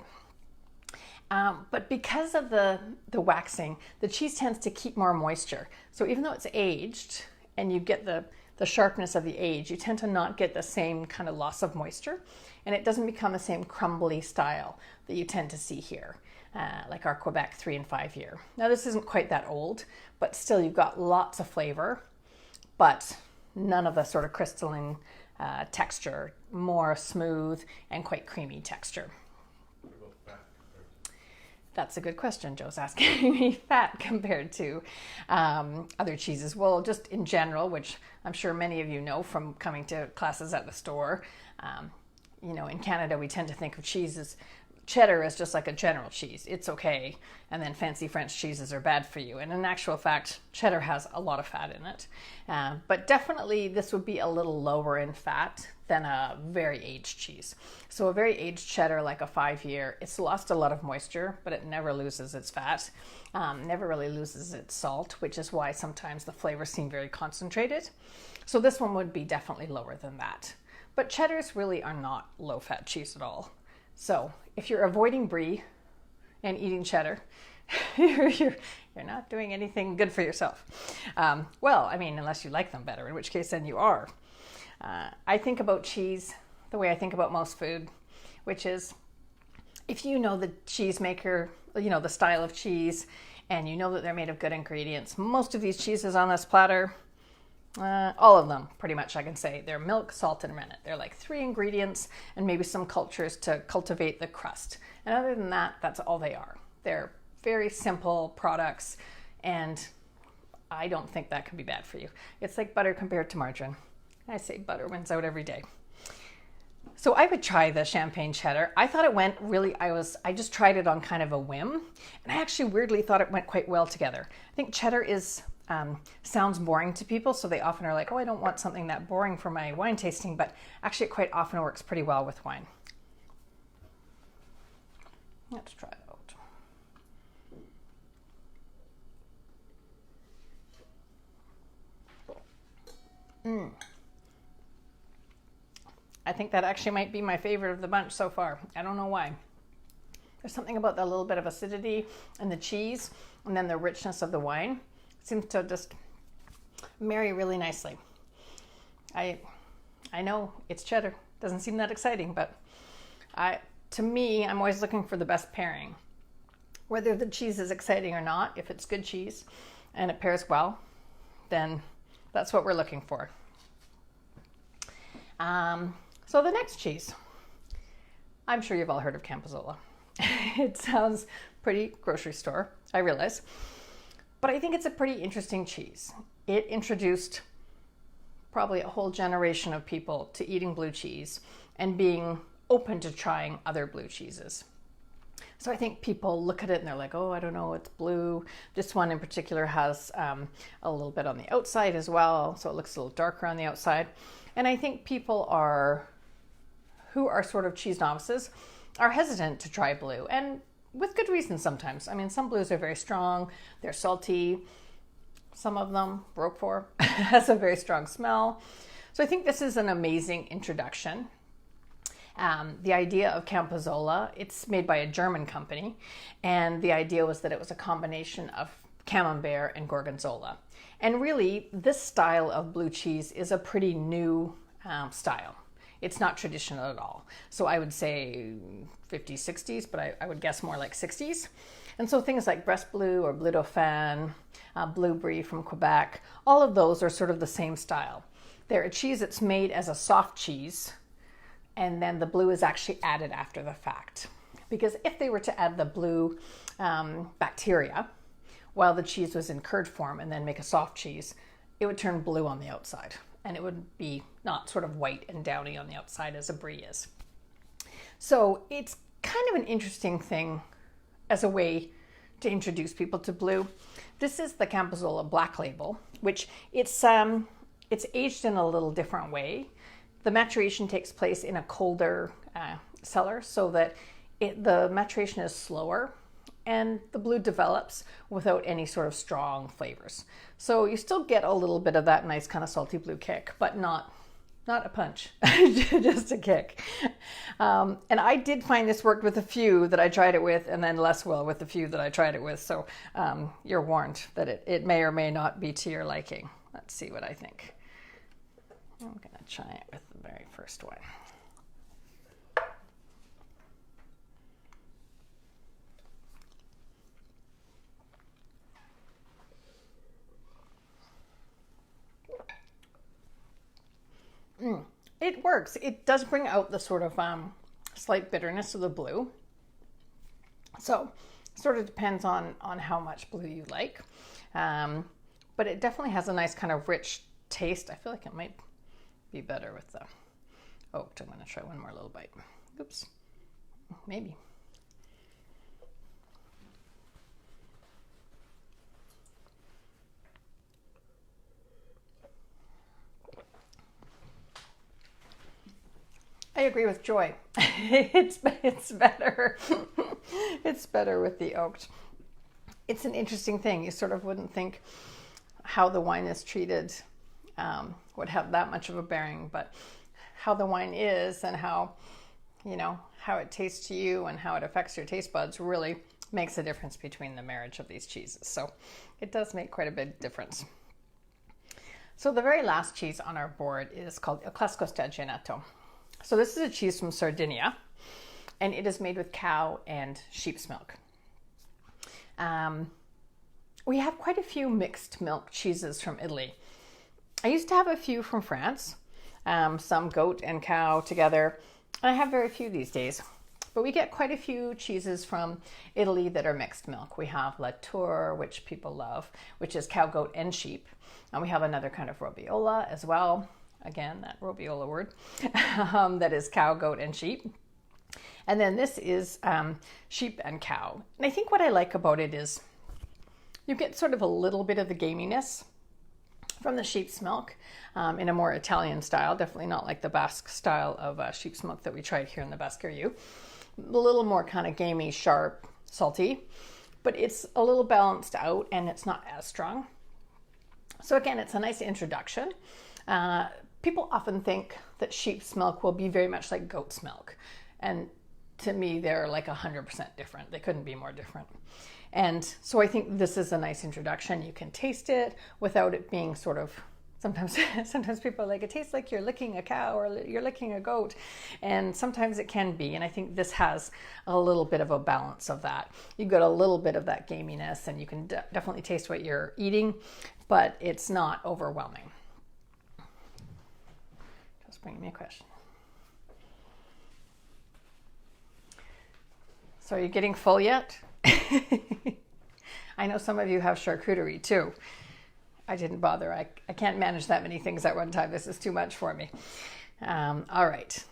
But because of the waxing, the cheese tends to keep more moisture. So even though it's aged and you get the sharpness of the age, you tend to not get the same kind of loss of moisture, and it doesn't become the same crumbly style that you tend to see here. Like our Quebec 3 and 5 year. Now this isn't quite that old, but still you've got lots of flavor, but none of the sort of crystalline texture, more smooth and quite creamy texture. What about fat? That's a good question. Joe's asking me fat compared to other cheeses. Well, just in general, which I'm sure many of you know from coming to classes at the store, in Canada we tend to think of cheeses. Cheddar is just like a general cheese. It's okay. And then fancy French cheeses are bad for you. And in actual fact, cheddar has a lot of fat in it. But definitely this would be a little lower in fat than a very aged cheese. So a very aged cheddar, like a 5 year, it's lost a lot of moisture, but it never loses its fat, never really loses its salt, which is why sometimes the flavors seem very concentrated. So this one would be definitely lower than that. But cheddars really are not low fat cheese at all. So if you're avoiding brie and eating cheddar, you're not doing anything good for yourself. Well, I mean, unless you like them better, in which case then you are. I think about cheese the way I think about most food, which is if you know the cheesemaker, the style of cheese, and you know that they're made of good ingredients, most of these cheeses on this platter, all of them, pretty much I can say, they're milk, salt, and rennet. They're like 3 ingredients and maybe some cultures to cultivate the crust. And other than that, that's all they are. They're very simple products, and I don't think that could be bad for you. It's like butter compared to margarine. I say butter wins out every day. So I would try the champagne cheddar. I thought it went really, I just tried it on kind of a whim, and I actually weirdly thought it went quite well together. I think cheddar sounds boring to people, so they often are like, oh, I don't want something that boring for my wine tasting, but actually it quite often works pretty well with wine. Let's try it out. I think that actually might be my favorite of the bunch so far. I don't know why. There's something about the little bit of acidity and the cheese, and then the richness of the wine. Seems to just marry really nicely. I know it's cheddar. Doesn't seem that exciting, but to me, I'm always looking for the best pairing. Whether the cheese is exciting or not, if it's good cheese and it pairs well, then that's what we're looking for. So the next cheese, I'm sure you've all heard of Cambozola. It sounds pretty grocery store, I realize. But I think it's a pretty interesting cheese. It introduced probably a whole generation of people to eating blue cheese and being open to trying other blue cheeses. So I think people look at it and they're like, oh, I don't know, it's blue. This one in particular has a little bit on the outside as well, so it looks a little darker on the outside. And I think people who are sort of cheese novices are hesitant to try blue, and with good reason sometimes. I mean, some blues are very strong, they're salty. Some of them, Roquefort, has a very strong smell. So I think this is an amazing introduction. The idea of Cambozola, it's made by a German company, and the idea was that it was a combination of Camembert and Gorgonzola. And really, this style of blue cheese is a pretty new style. It's not traditional at all. So I would say 50s, 60s, but I would guess more like 60s. And so things like Brest Bleu or Bleu Dauphin, Bleu Brie from Quebec, all of those are sort of the same style. They're a cheese that's made as a soft cheese, and then the blue is actually added after the fact. Because if they were to add the blue bacteria while the cheese was in curd form and then make a soft cheese, it would turn blue on the outside, and it would be not sort of white and downy on the outside as a brie is. So it's kind of an interesting thing as a way to introduce people to blue. This is the Cambozola Black Label, which it's aged in a little different way. The maturation takes place in a colder cellar, so that the maturation is slower and the blue develops without any sort of strong flavors. So you still get a little bit of that nice kind of salty blue kick, but not a punch, just a kick. And I did find this worked with a few that I tried it with, and then less well with the few that I tried it with. So you're warned that it may or may not be to your liking. Let's see what I think. I'm gonna try it with the very first one. It works. It does bring out the sort of slight bitterness of the blue. So it sort of depends on how much blue you like. But it definitely has a nice kind of rich taste. I feel like it might be better with the oaked. I'm going to try one more little bite. Oops. Maybe. I agree with Joy. It's better. It's better with the oaked. It's an interesting thing. You sort of wouldn't think how the wine is treated would have that much of a bearing, but how the wine is and how it tastes to you and how it affects your taste buds really makes a difference between the marriage of these cheeses. So it does make quite a big difference. So the very last cheese on our board is called Classicos De Genetto. So this is a cheese from Sardinia, and it is made with cow and sheep's milk. We have quite a few mixed milk cheeses from Italy. I used to have a few from France, some goat and cow together, and I have very few these days. But we get quite a few cheeses from Italy that are mixed milk. We have La Tour, which people love, which is cow, goat, and sheep. And we have another kind of Robiola as well. Again, that Robiola word, that is cow, goat, and sheep. And then this is sheep and cow. And I think what I like about it is you get sort of a little bit of the gaminess from the sheep's milk in a more Italian style, definitely not like the Basque style of sheep's milk that we tried here in the Baskeriu. A little more kind of gamey, sharp, salty, but it's a little balanced out and it's not as strong. So again, it's a nice introduction. People often think that sheep's milk will be very much like goat's milk. And to me, they're like 100% different. They couldn't be more different. And so I think this is a nice introduction. You can taste it without it being sort of, sometimes people are like, it tastes like you're licking a cow or you're licking a goat. And sometimes it can be. And I think this has a little bit of a balance of that. You've got a little bit of that gaminess and you can definitely taste what you're eating, but it's not overwhelming. Bring me a question. So are you getting full yet? I know some of you have charcuterie too. I didn't bother. I can't manage that many things at one time. This is too much for me. All right.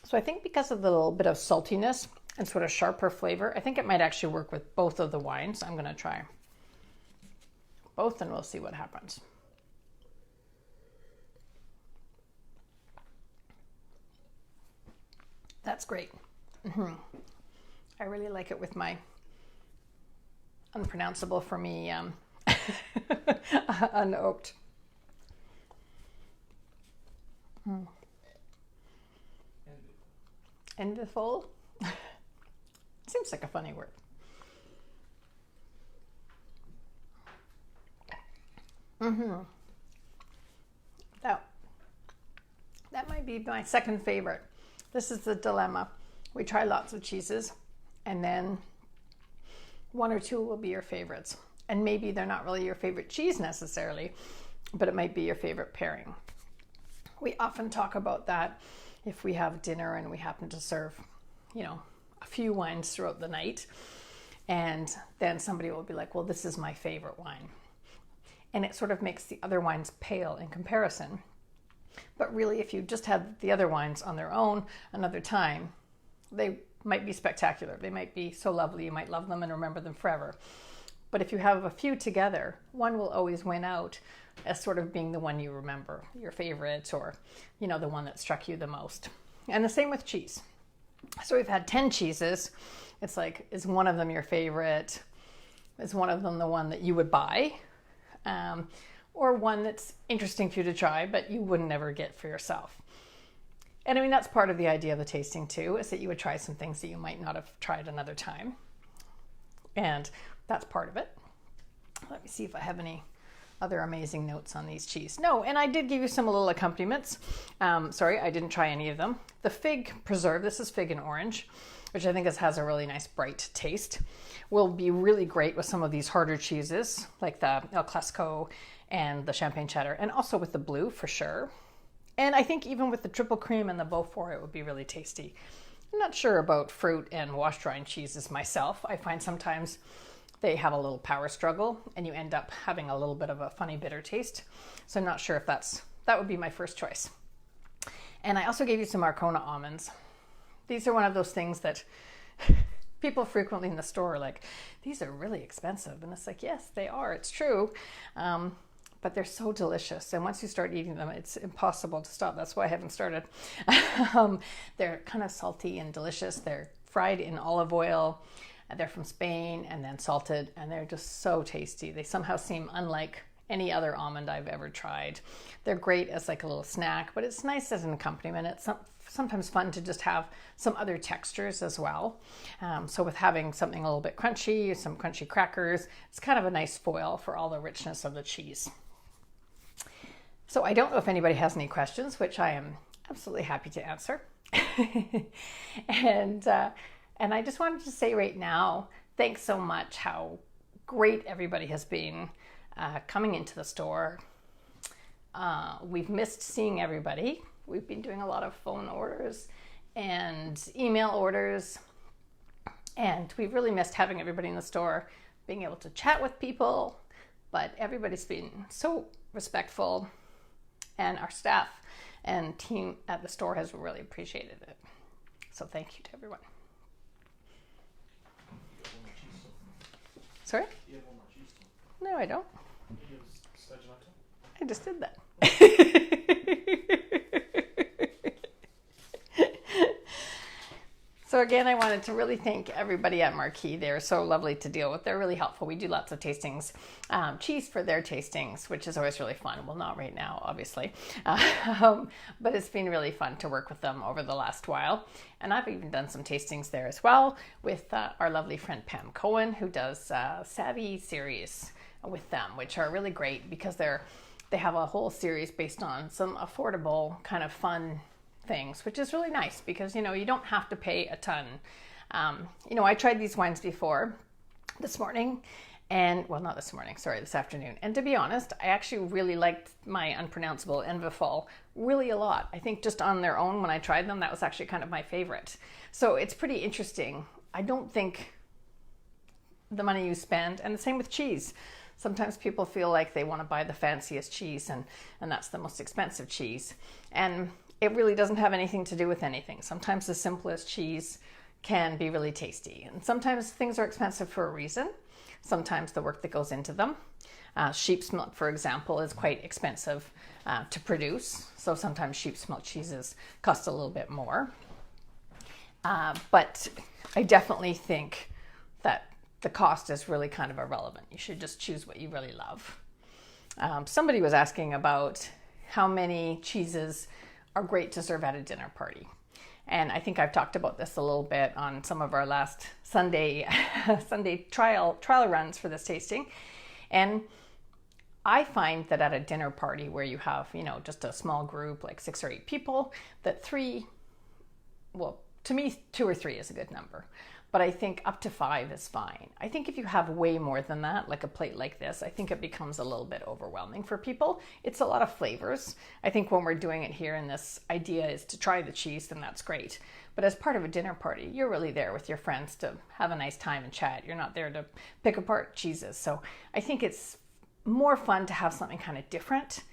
So I think because of the little bit of saltiness and sort of sharper flavor, I think it might actually work with both of the wines. I'm going to try both and we'll see what happens. That's great. I really like it with my unpronounceable for me unoaked. Envyfol? Seems like a funny word. That might be my second favorite. This is the dilemma. We try lots of cheeses, and then one or two will be your favorites. And maybe they're not really your favorite cheese necessarily, but it might be your favorite pairing. We often talk about that if we have dinner and we happen to serve, a few wines throughout the night. And then somebody will be like, well, this is my favorite wine. And it sort of makes the other wines pale in comparison. But really, if you just had the other wines on their own another time, they might be spectacular. They might be so lovely, you might love them and remember them forever. But if you have a few together, one will always win out as sort of being the one you remember, your favorite, or, the one that struck you the most. And the same with cheese. So we've had 10 cheeses. It's like, is one of them your favorite? Is one of them the one that you would buy? Or one that's interesting for you to try, but you wouldn't ever get for yourself. And I mean, that's part of the idea of the tasting too, is that you would try some things that you might not have tried another time. And that's part of it. Let me see if I have any other amazing notes on these cheese. No, and I did give you some little accompaniments. Sorry, I didn't try any of them. The fig preserve, this is fig and orange, which I think has a really nice bright taste, will be really great with some of these harder cheeses, like the El Classico and the champagne cheddar, and also with the blue for sure. And I think even with the triple cream and the Beaufort, it would be really tasty. I'm not sure about fruit and wash-drying cheeses myself. I find sometimes they have a little power struggle and you end up having a little bit of a funny bitter taste. So I'm not sure if that would be my first choice. And I also gave you some Arcona almonds. These are one of those things that people frequently in the store are like, these are really expensive. And it's like, yes, they are. It's true. But they're so delicious. And once you start eating them, it's impossible to stop. That's why I haven't started. They're kind of salty and delicious. They're fried in olive oil. They're from Spain and then salted. And they're just so tasty. They somehow seem unlike any other almond I've ever tried. They're great as like a little snack, but it's nice as an accompaniment. It's sometimes fun to just have some other textures as well. So with having something a little bit crunchy, some crunchy crackers, it's kind of a nice foil for all the richness of the cheese. So I don't know if anybody has any questions, which I am absolutely happy to answer. And I just wanted to say right now, thanks so much how great everybody has been coming into the store. We've missed seeing everybody. We've been doing a lot of phone orders and email orders, and we've really missed having everybody in the store, being able to chat with people, but everybody's been so respectful, and our staff and team at the store has really appreciated it. So thank you to everyone. Sorry? You have one more cheese still. No, I don't. You have Stagionato? I just did that. So again, I wanted to really thank everybody at Marquis. They're so lovely to deal with. They're really helpful. We do lots of tastings, cheese for their tastings, which is always really fun. Well, not right now, obviously, but it's been really fun to work with them over the last while. And I've even done some tastings there as well with our lovely friend Pam Cohen, who does Savvy series with them, which are really great because they have a whole series based on some affordable kind of fun things, which is really nice because, you don't have to pay a ton. I tried these wines before this morning and, well, not this morning, sorry, this afternoon. And to be honest, I actually really liked my unpronounceable Envyfol really a lot. I think just on their own, when I tried them, that was actually kind of my favorite. So it's pretty interesting. I don't think the money you spend, and the same with cheese. Sometimes people feel like they want to buy the fanciest cheese and that's the most expensive cheese. And it really doesn't have anything to do with anything. Sometimes the simplest cheese can be really tasty. And sometimes things are expensive for a reason. Sometimes the work that goes into them. Sheep's milk, for example, is quite expensive to produce. So sometimes sheep's milk cheeses cost a little bit more. But I definitely think that the cost is really kind of irrelevant. You should just choose what you really love. Somebody was asking about how many cheeses are great to serve at a dinner party. And I think I've talked about this a little bit on some of our last Sunday trial runs for this tasting. And I find that at a dinner party where you have, just a small group, like 6 or 8 people, that to me, 2 or 3 is a good number. But I think up to 5 is fine. I think if you have way more than that, like a plate like this, I think it becomes a little bit overwhelming for people. It's a lot of flavors. I think when we're doing it here and this idea is to try the cheese, then that's great. But as part of a dinner party, you're really there with your friends to have a nice time and chat. You're not there to pick apart cheeses. So I think it's more fun to have something kind of different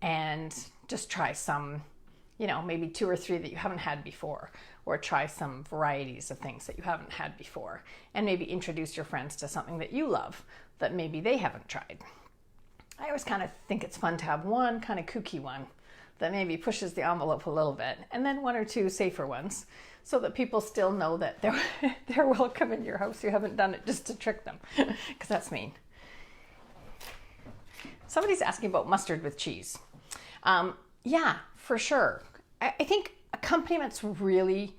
and just try some, maybe 2 or 3 that you haven't had before, or try some varieties of things that you haven't had before, and maybe introduce your friends to something that you love that maybe they haven't tried. I always kind of think it's fun to have one kind of kooky one that maybe pushes the envelope a little bit, and then 1 or 2 safer ones so that people still know that they're welcome in your house. You haven't done it just to trick them, because that's mean. Somebody's asking about mustard with cheese. Yeah, for sure. I think accompaniments really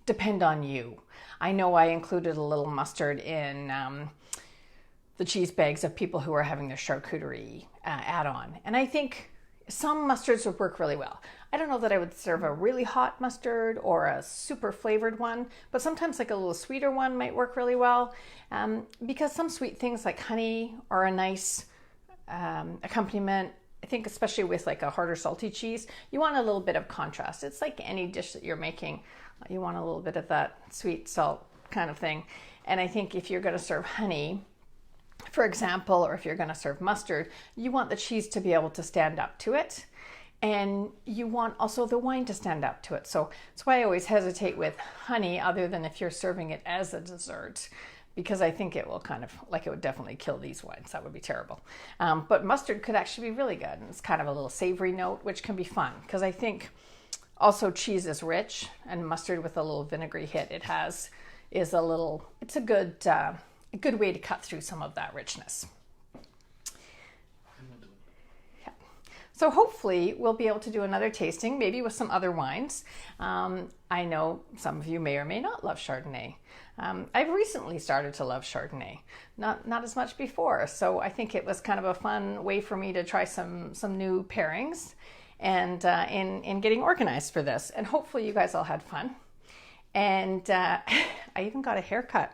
depend on you. I know I included a little mustard in the cheese bags of people who are having their charcuterie add-on. And I think some mustards would work really well. I don't know that I would serve a really hot mustard or a super flavored one, but sometimes like a little sweeter one might work really well, because some sweet things like honey are a nice accompaniment. I think especially with like a harder salty cheese, you want a little bit of contrast. It's like any dish that you're making. You want a little bit of that sweet salt kind of thing. And I think if you're going to serve honey, for example, or if you're going to serve mustard, you want the cheese to be able to stand up to it. And you want also the wine to stand up to it. So that's why I always hesitate with honey, other than if you're serving it as a dessert, because I think it will it would definitely kill these wines. That would be terrible. But mustard could actually be really good. And it's kind of a little savory note, which can be fun, because I think also cheese is rich, and mustard with a little vinegary hit it's a good way to cut through some of that richness. Yeah. So hopefully we'll be able to do another tasting, maybe with some other wines. I know some of you may or may not love Chardonnay. I've recently started to love Chardonnay, not as much before. So I think it was kind of a fun way for me to try some new pairings, and in getting organized for this. And hopefully you guys all had fun. And I even got a haircut.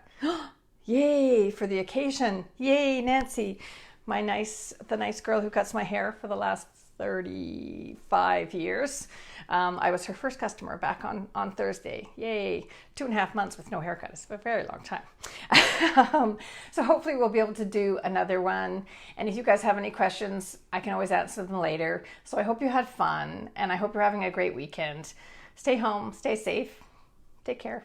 Yay for the occasion. Yay, Nancy, the nice girl who cuts my hair for the last 35 years. I was her first customer back on Thursday. Yay. 2.5 months with no haircut. It's a very long time. So hopefully we'll be able to do another one. And if you guys have any questions, I can always answer them later. So I hope you had fun, and I hope you're having a great weekend. Stay home, stay safe, take care.